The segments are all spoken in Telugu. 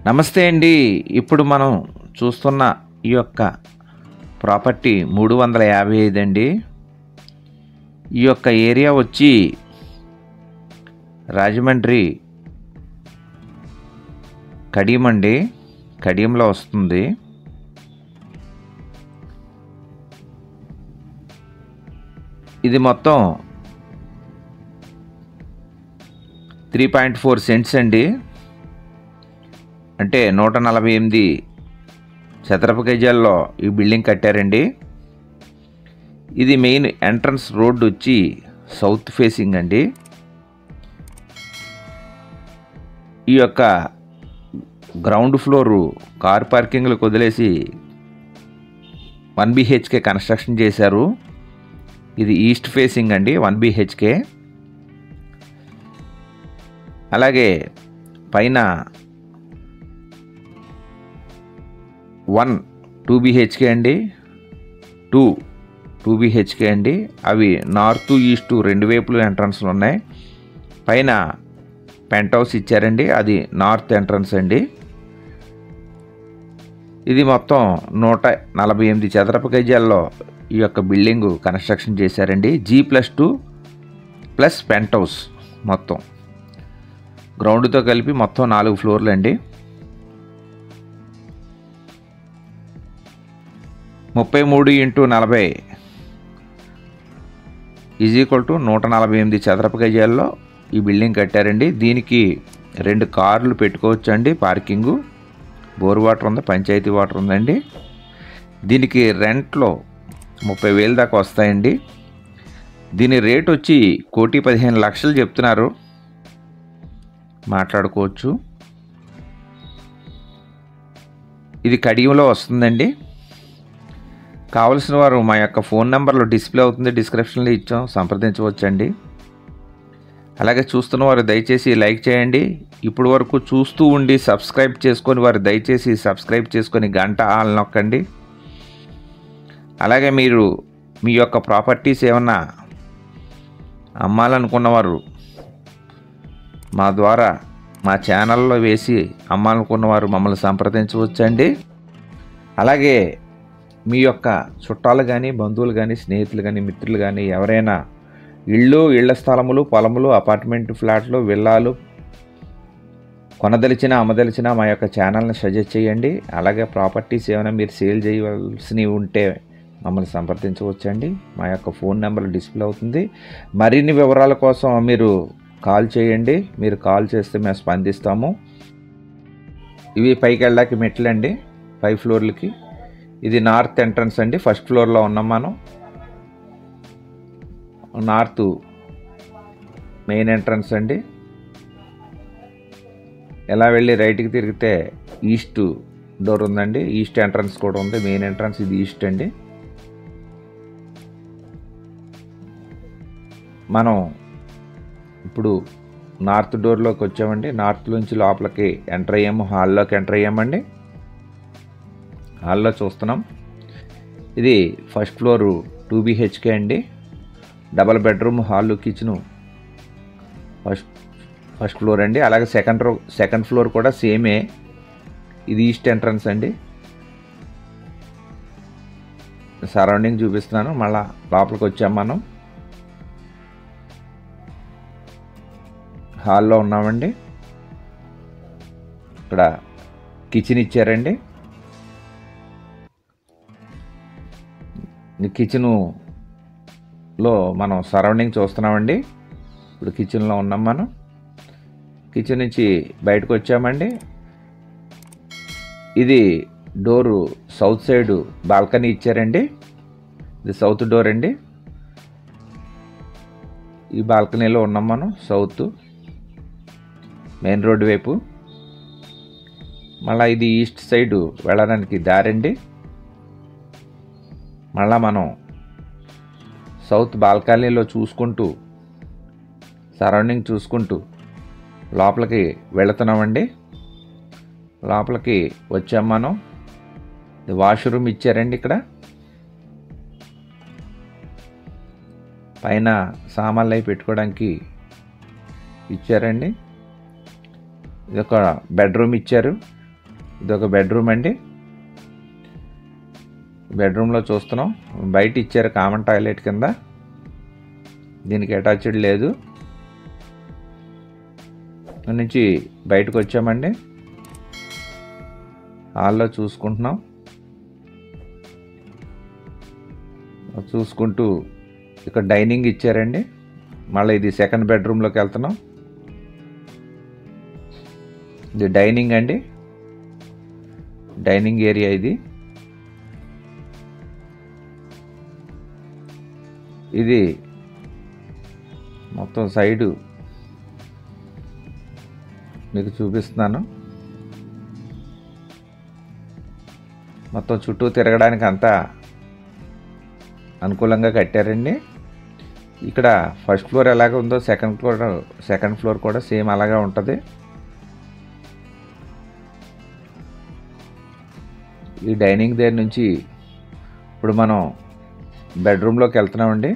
నమస్తే అండి. ఇప్పుడు మనం చూస్తున్న ఈ యొక్క ప్రాపర్టీ 355 అండి. ఈ యొక్క ఏరియా వచ్చి రాజమండ్రి కడియం అండి. కడియంలో వస్తుంది. ఇది మొత్తం 3.4 సెంట్స్ అండి. అంటే 148 చదరపు గజాల్లో ఈ బిల్డింగ్ కట్టారండి. ఇది మెయిన్ ఎంట్రన్స్ రోడ్ వచ్చి సౌత్ ఫేసింగ్ అండి. ఈ యొక్క గ్రౌండ్ ఫ్లోరు కార్ పార్కింగ్లకు వదిలేసి 1 BHK కన్స్ట్రక్షన్ చేశారు. ఇది ఈస్ట్ ఫేసింగ్ అండి, 1 BHK. అలాగే పైన 2 BHK అండి, 2 BHK అండి. అవి నార్త్ ఈస్ట్ రెండు వైపులు ఎంట్రన్స్లు ఉన్నాయి. పైన పెంట్ హౌస్ ఇచ్చారండి, అది నార్త్ ఎంట్రన్స్ అండి. ఇది మొత్తం 148 చదరపు గజాల్లో ఈ యొక్క బిల్డింగు కన్స్ట్రక్షన్ చేశారండి. G+2 ప్లస్ పెంట్ హౌస్ మొత్తం గ్రౌండ్తో కలిపి మొత్తం 4 ఫ్లోర్లు అండి. 33x40 = 148 చదరపు గజాల్లో ఈ బిల్డింగ్ కట్టారండి. దీనికి 2 కార్లు పెట్టుకోవచ్చు అండి. పార్కింగు, బోర్ వాటర్ ఉంది, పంచాయతీ వాటర్ ఉందండి. దీనికి రెంట్లో 30,000 దాకా వస్తాయండి. దీని రేట్ వచ్చి 1,15,00,000 చెప్తున్నారు. మాట్లాడుకోవచ్చు. ఇది కడియంలో వస్తుందండి. కావలసిన వారు మా యొక్క ఫోన్ నెంబర్లో డిస్ప్లే అవుతుంది, డిస్క్రిప్షన్లో ఇచ్చాం, సంప్రదించవచ్చండి. అలాగే చూస్తున్న వారు దయచేసి లైక్ చేయండి. ఇప్పుడు వరకు చూస్తూ ఉండి సబ్స్క్రైబ్ చేసుకొని వారు దయచేసి సబ్స్క్రైబ్ చేసుకొని గంట ఆల్ నొక్కండి. అలాగే మీరు మీ యొక్క ప్రాపర్టీస్ ఏమన్నా అమ్మాలనుకున్నవారు మా ద్వారా మా ఛానల్లో వేసి అమ్మాలనుకున్నవారు మమ్మల్ని సంప్రదించవచ్చండి. అలాగే మీ యొక్క చుట్టాలు కానీ, బంధువులు కానీ, స్నేహితులు కానీ, మిత్రులు కానీ ఎవరైనా ఇళ్ల స్థలములు, పొలములు, అపార్ట్మెంట్ ఫ్లాట్లు, విల్లాలు కొనదలిచినా అమ్మదలిచినా మా యొక్క ఛానల్ని సజెస్ట్ చేయండి. అలాగే ప్రాపర్టీస్ ఏమైనా మీరు సేల్ చేయవలసినవి ఉంటే మమ్మల్ని సంప్రదించవచ్చండి. మా యొక్క ఫోన్ నెంబర్ డిస్ప్లే అవుతుంది. మరిన్ని వివరాల కోసం మీరు కాల్ చేయండి. మీరు కాల్ చేస్తే మేము స్పందిస్తాము. ఇవి పైకి వెళ్ళడానికి మెట్లండి, 5 ఫ్లోర్లకి. ఇది నార్త్ ఎంట్రన్స్ అండి. ఫస్ట్ ఫ్లోర్లో ఉన్నాం మనం. నార్త్ మెయిన్ ఎంట్రన్స్ అండి. ఎలా వెళ్ళి రైట్కి తిరిగితే ఈస్ట్ డోర్ ఉందండి. ఈస్ట్ ఎంట్రన్స్ కూడా ఉంది. మెయిన్ ఎంట్రన్స్ ఇది ఈస్ట్ అండి. మనం ఇప్పుడు నార్త్ డోర్లోకి వచ్చామండి. నార్త్ నుంచి లోపలికి ఎంటర్ అయ్యాము, హాల్లోకి ఎంటర్ అయ్యామండి. హాల్లో చూస్తున్నాం. ఇది ఫస్ట్ ఫ్లోరు 2 BHK అండి. Double bedroom, hall, kitchen first floor అండి. అలాగే సెకండ్ ఫ్లోర్ కూడా సేమే. ఇది ఈస్ట్ ఎంట్రన్స్ అండి. సరౌండింగ్ చూపిస్తున్నాను. మళ్ళా లోపలికి వచ్చాం మనం. హాల్లో ఉన్నామండి. ఇక్కడ కిచెన్ ఇచ్చారండి. కిచెన్లో మనం సరౌండింగ్ చూస్తున్నామండి. ఇప్పుడు కిచెన్లో ఉన్నాం మనం. కిచెన్ నుంచి బయటకు వచ్చామండి. ఇది డోరు సౌత్ సైడ్ బాల్కనీ ఇచ్చారండి. ఇది సౌత్ డోర్ అండి. ఈ బాల్కనీలో ఉన్నాం మనం. సౌత్ మెయిన్ రోడ్డు వైపు. మళ్ళీ ఇది ఈస్ట్ సైడ్ వెళ్ళడానికి దారండి. మళ్ళా మనం సౌత్ బాల్కనీలో చూసుకుంటూ, సరౌండింగ్ చూసుకుంటూ లోపలికి వెళుతున్నామండి. లోపలికి వచ్చాం మనం. వాష్రూమ్ ఇచ్చారండి. ఇక్కడ పైన సామాన్లు అవి పెట్టుకోవడానికి ఇచ్చారండి. ఇది ఒక బెడ్రూమ్ ఇచ్చారు. ఇదొక బెడ్రూమ్ అండి. బెడ్రూమ్లో చూస్తున్నాం, బయట ఇచ్చారు కామన్ టాయిలెట్ కింద, దీనికి అటాచ్డ్ లేదు. నుంచి బయటకు వచ్చామండి. హాల్లో చూసుకుంటున్నాం, చూసుకుంటూ ఇక్కడ డైనింగ్ ఇచ్చారండి. మళ్ళీ ఇది సెకండ్ బెడ్రూమ్లోకి వెళ్తున్నాం. ఇది డైనింగ్ అండి, డైనింగ్ ఏరియా ఇది. ఇది మొత్తం సైడు మీకు చూపిస్తున్నాను. మొత్తం చుట్టూ తిరగడానికి అంతా అనుకూలంగా కట్టారండి. ఇక్కడ ఫస్ట్ ఫ్లోర్ ఎలాగ ఉందో సెకండ్ ఫ్లోర్ కూడా సేమ్ అలాగే ఉంటుంది. ఈ డైనింగ్ దగ్గర నుంచి ఇప్పుడు మనం బెడ్రూమ్లోకి వెళ్తున్నామండి.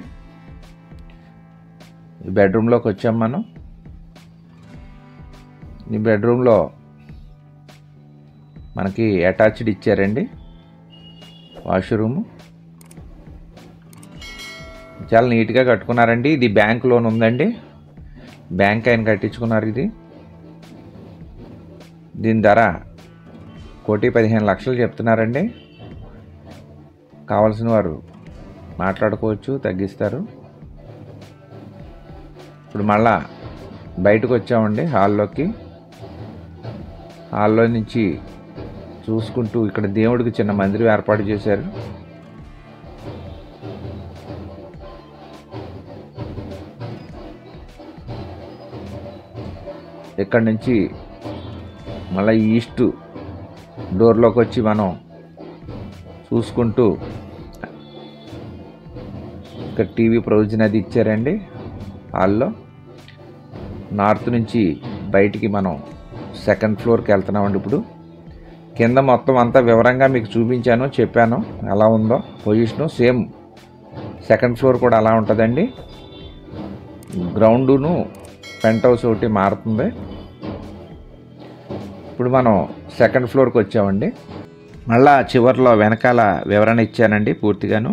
ఈ బెడ్రూమ్లోకి వచ్చాం మనం. ఈ బెడ్రూమ్లో మనకి అటాచ్డ్ ఇచ్చారండి వాష్రూము. చాలా నీట్గా కట్టుకున్నారండి. ఇది బ్యాంక్ లోన్ ఉందండి, బ్యాంక్ ఆయన కట్టించుకున్నారు. ఇది దీని ధర 1,15,00,000 చెప్తున్నారండి. కావాల్సిన వారు మాట్లాడుకోవచ్చు, తగ్గిస్తారు. ఇప్పుడు మళ్ళా బయటకు వచ్చామండి హాల్లోకి. హాల్లో నుంచి చూసుకుంటూ ఇక్కడ దేవుడికి చిన్న మందిరం ఏర్పాటు చేశారు. ఇక్కడ నుంచి మళ్ళీ ఈస్ట్ డోర్లోకి వచ్చి మనం చూసుకుంటూ ఇక్కడ టీవీ ప్రొవిజన్ అది ఇచ్చారండి హాల్లో. నార్త్ నుంచి బయటికి మనం సెకండ్ ఫ్లోర్కి వెళ్తున్నామండి. ఇప్పుడు కింద మొత్తం అంతా వివరంగా మీకు చూపించాను, చెప్పాను ఎలా ఉందో పొజిషను. సేమ్ సెకండ్ ఫ్లోర్ కూడా అలా ఉంటుందండి. గ్రౌండును పెంట్ హౌస్ ఒకటి మారుతుంది. ఇప్పుడు మనం సెకండ్ ఫ్లోర్కి వచ్చామండి. మళ్ళా చివరిలో వెనకాల వివరణ ఇచ్చానండి పూర్తిగాను.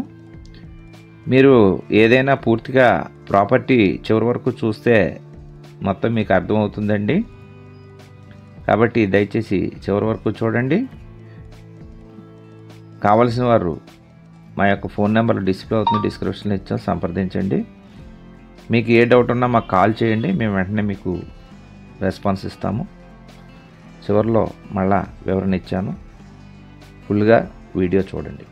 మీరు ఏదైనా పూర్తిగా ప్రాపర్టీ చివరి వరకు చూస్తే మొత్తం మీకు అర్థమవుతుందండి. కాబట్టి దయచేసి చివరి వరకు చూడండి. కావలసిన వారు మా యొక్క ఫోన్ నెంబర్ డిస్ప్లే అవుతుంది, డిస్క్రిప్షన్లో ఇచ్చాం, సంప్రదించండి. మీకు ఏ డౌట్ ఉన్నా మాకు కాల్ చేయండి, మేము వెంటనే మీకు రెస్పాన్స్ ఇస్తాము. చివరిలో మళ్ళా వివరణ ఇచ్చాను, ఫుల్గా వీడియో చూడండి.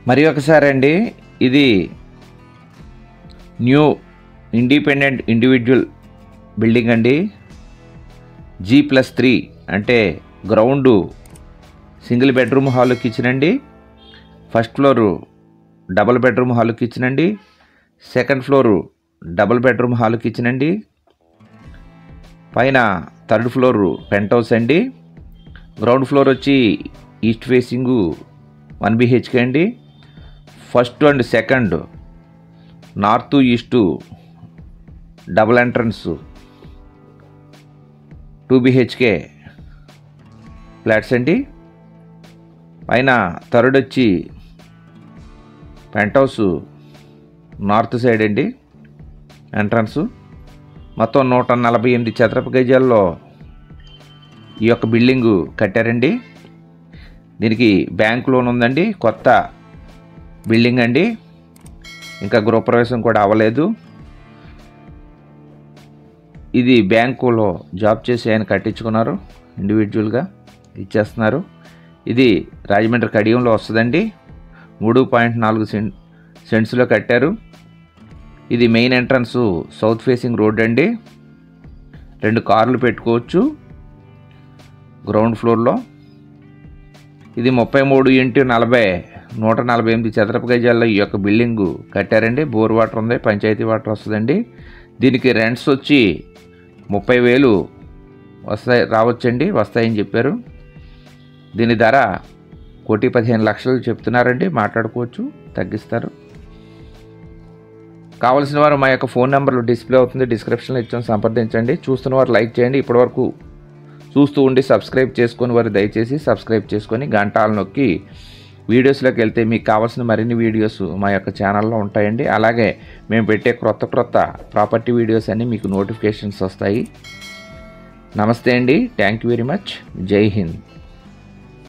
మరి ఒకసారి అండి, ఇది న్యూ ఇండిపెండెంట్ ఇండివిజువల్ బిల్డింగ్ అండి. G+3 అంటే ground single bedroom hall kitchen అండి. First floor double bedroom hall kitchen అండి. Second floor double bedroom hall kitchen అండి. పైన థర్డ్ ఫ్లోరు పెంట్ హౌస్ అండి. గ్రౌండ్ ఫ్లోర్ వచ్చి ఈస్ట్ ఫేసింగు 1 BHK అండి. First and second north east double entrance 2 BHK flats అండి. పైన థర్డ్ వచ్చి పెంట్ హౌస్ నార్త్ సైడ్ అండి ఎంట్రన్స్. మొత్తం 148 చదరపు గజాల్లో ఈ యొక్క బిల్డింగు కట్టారండి. దీనికి బ్యాంక్ లోన్ ఉందండి. కొత్త బిల్డింగ్ అండి, ఇంకా గృహప్రవేశం కూడా అవ్వలేదు. ఇది బ్యాంకులో జాబ్ చేసి ఆయన కట్టించుకున్నారు, ఇండివిజువల్గా ఇచ్చేస్తున్నారు. ఇది రాజమండ్రి కడియంలో వస్తుందండి. 3.4 సెంట్స్లో కట్టారు. ఇది main entrance south facing road అండి. 2 కార్లు పెట్టుకోవచ్చు గ్రౌండ్ ఫ్లోర్లో. ఇది 33x40 148 చదరపు గజాల్లో ఈ యొక్క బిల్డింగు కట్టారండి. బోర్ వాటర్ ఉంది, పంచాయతీ వాటర్ వస్తుందండి. దీనికి రెంట్స్ వచ్చి 30,000 వస్తాయని చెప్పారు. దీని ధర 1,15,00,000 చెప్తున్నారండి. మాట్లాడుకోవచ్చు, తగ్గిస్తారు. కావాల్సిన వారు మా యొక్క ఫోన్ నెంబర్లు డిస్ప్లే అవుతుంది, డిస్క్రిప్షన్లో ఇచ్చాం, సంప్రదించండి. చూస్తున్న వారు లైక్ చేయండి. ఇప్పటివరకు చూస్తూ ఉండి సబ్స్క్రైబ్ చేసుకొని వారు దయచేసి సబ్స్క్రైబ్ చేసుకొని గంటలు నొక్కి వీడియోస్లోకి వెళ్తే మీకు కావాల్సిన మరిన్ని వీడియోస్ మా యొక్క ఛానల్లో ఉంటాయండి. అలాగే మేము పెట్టే క్రొత్త ప్రాపర్టీ వీడియోస్ అన్నీ మీకు నోటిఫికేషన్స్ వస్తాయి. నమస్తే అండి. Thank you very much. జై హింద్.